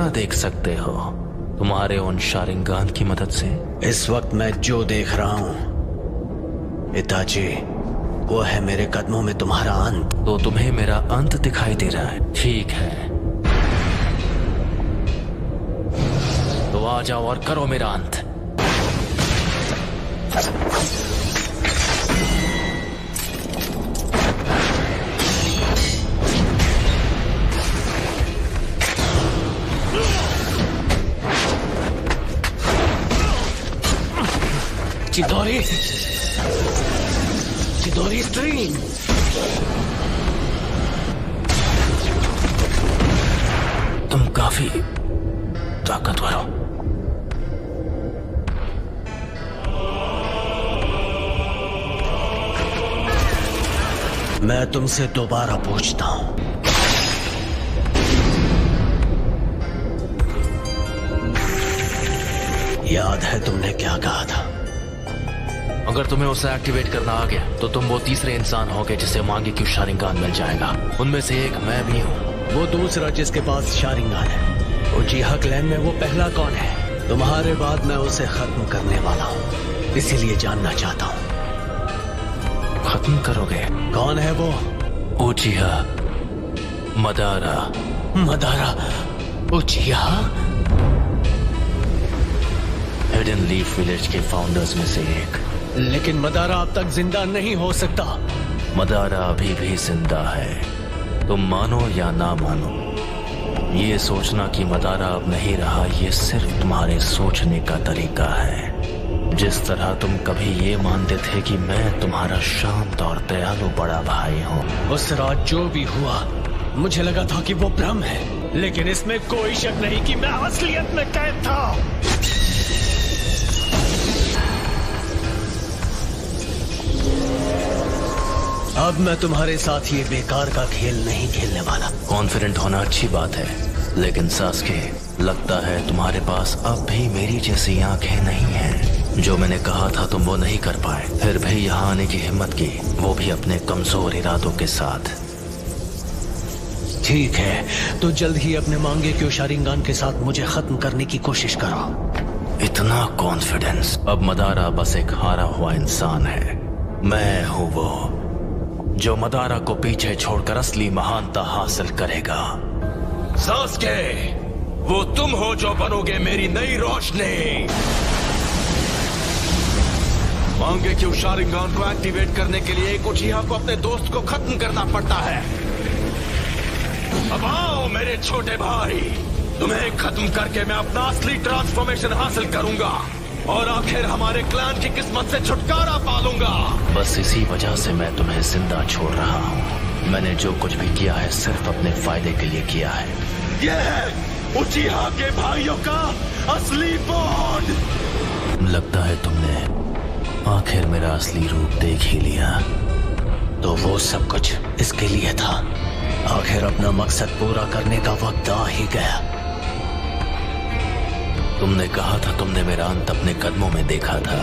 ना देख सकते हो तुम्हारे उन शारिंगान की मदद से? इस वक्त मैं जो देख रहा हूं पिताजी, वो है मेरे कदमों में तुम्हारा अंत। तो तुम्हें मेरा अंत दिखाई दे रहा है? ठीक है, तो आ जाओ और करो मेरा अंत। चिदोरी, चिदोरी स्ट्रीम। तुम काफी ताकतवर हो। मैं तुमसे दोबारा पूछता हूं, याद है तुमने क्या कहा था? अगर तुम्हें उसे एक्टिवेट करना आ गया तो तुम वो तीसरे इंसान होगे जिसे मांगे कि शारिंगान मिल जाएगा। उनमें से एक मैं भी हूँ। वो दूसरा जिसके पास शारिंगान है, उचिहा क्लैन में वो पहला कौन है? तुम्हारे बाद मैं उसे खत्म करने वाला हूँ, इसीलिए जानना चाहता हूँ। खत्म करोगे? कौन है वो? उचिहा Madara. Madara उचिहा? Hidden leaf village के फाउंडर्स में से एक। लेकिन मदारा अब तक जिंदा नहीं हो सकता। मदारा अभी भी जिंदा है, तुम मानो या ना मानो। ये सोचना कि मदारा अब नहीं रहा, ये सिर्फ तुम्हारे सोचने का तरीका है। जिस तरह तुम कभी ये मानते थे कि मैं तुम्हारा शांत और दयालु बड़ा भाई हूँ। उस रात जो भी हुआ, मुझे लगा था कि वो भ्रम है, लेकिन इसमें कोई शक नहीं कि मैं असलियत में कैद था। अब मैं तुम्हारे साथ ये बेकार का खेल नहीं खेलने वाला। कॉन्फिडेंट होना अच्छी बात है, लेकिन सास्के, लगता है तुम्हारे पास अब भी मेरी जैसी आंखें नहीं हैं। जो मैंने कहा था तुम वो नहीं कर पाए, फिर भी यहाँ आने की हिम्मत की, वो भी अपने कमजोर इरादों के साथ। ठीक है, तो जल्द ही अपने मांगे क्यों शारिंगान के साथ मुझे खत्म करने की कोशिश करो। इतना कॉन्फिडेंस? अब मदारा बस एक हारा हुआ इंसान है। मैं हूँ वो जो मदारा को पीछे छोड़कर असली महानता हासिल करेगा। सास्के, वो तुम हो जो बनोगे मेरी नई रोशनी। मांगे क्यों शारिंगान को एक्टिवेट करने के लिए एक उचिहा को अपने दोस्त को खत्म करना पड़ता है। अब आओ मेरे छोटे भाई, तुम्हें खत्म करके मैं अपना असली ट्रांसफॉर्मेशन हासिल करूंगा और आखिर हमारे क्लैन की किस्मत से छुटकारा पालूंगा। बस इसी वजह से मैं तुम्हें जिंदा छोड़ रहा हूँ। मैंने जो कुछ भी किया है सिर्फ अपने फायदे के लिए किया है। ये है उचिहा के भाइयों का असली बॉन्ड। लगता है तुमने आखिर मेरा असली रूप देख ही लिया। तो वो सब कुछ इसके लिए था। आखिर अपना मकसद पूरा करने का वक्त आ ही गया। तुमने कहा था तुमने मेरा अंत अपने कदमों में देखा था।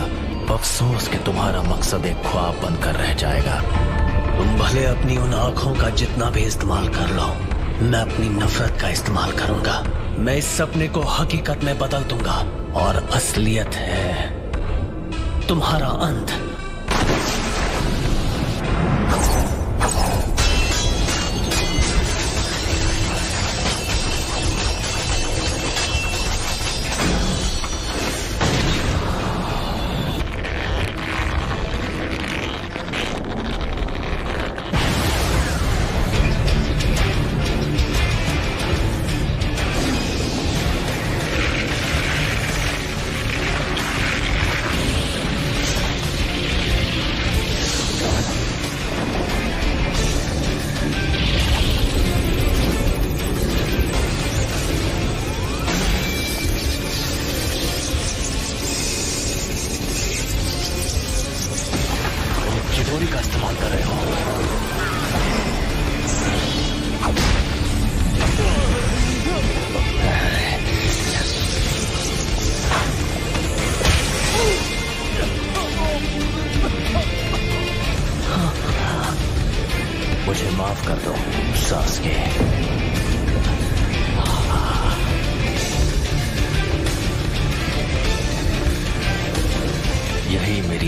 अफसोस कि तुम्हारा मकसद एक ख्वाब बनकर रह जाएगा। तुम भले अपनी उन आंखों का जितना भी इस्तेमाल कर लो, मैं अपनी नफरत का इस्तेमाल करूंगा। मैं इस सपने को हकीकत में बदल दूंगा और असलियत है तुम्हारा अंत।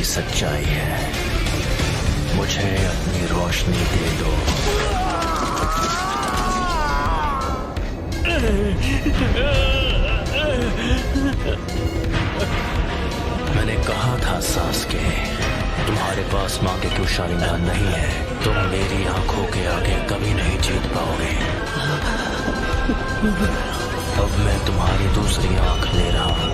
यही सच्चाई है। मुझे अपनी रोशनी दे दो। मैंने कहा था सास्के, तुम्हारे पास मांगे क्यों शालिग्राम नहीं है, तुम मेरी आंखों के आगे कभी नहीं जीत पाओगे। अब मैं तुम्हारी दूसरी आंख ले रहा हूं।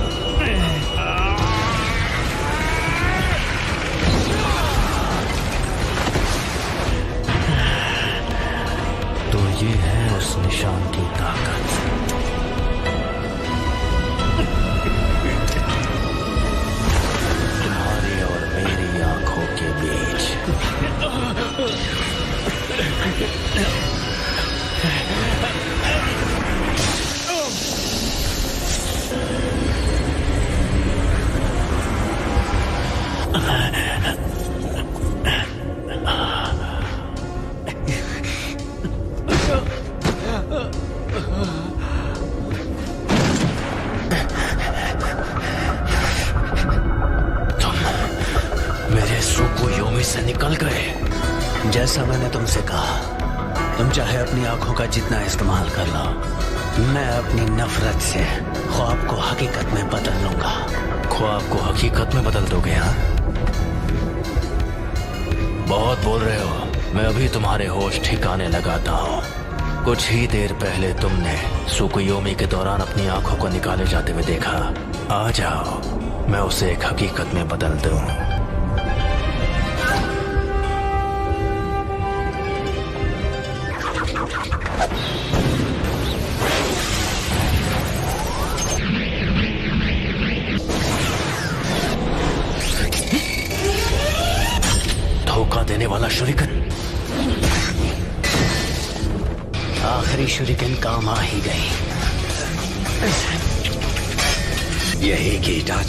तो ये है उस निशान की ताकत। तुम्हारी और मेरी आंखों के बीच। मेरे सुकुयोमी से निकल गए। जैसा मैंने तुमसे कहा, तुम चाहे अपनी आंखों का जितना इस्तेमाल कर लो, मैं अपनी नफरत से ख्वाब को हकीकत में बदल लूंगा। ख्वाब को हकीकत में बदल दोगे? हाँ, बहुत बोल रहे हो। मैं अभी तुम्हारे होश ठिकाने लगाता हूँ। कुछ ही देर पहले तुमने सुकुयोमी के दौरान अपनी आंखों को निकाले जाते हुए देखा। आ जाओ, मैं उसे एक हकीकत में बदल दूं। धोखा देने वाला शुरिकन। आखिरी शुरिकन काम आ ही गई। यही गीता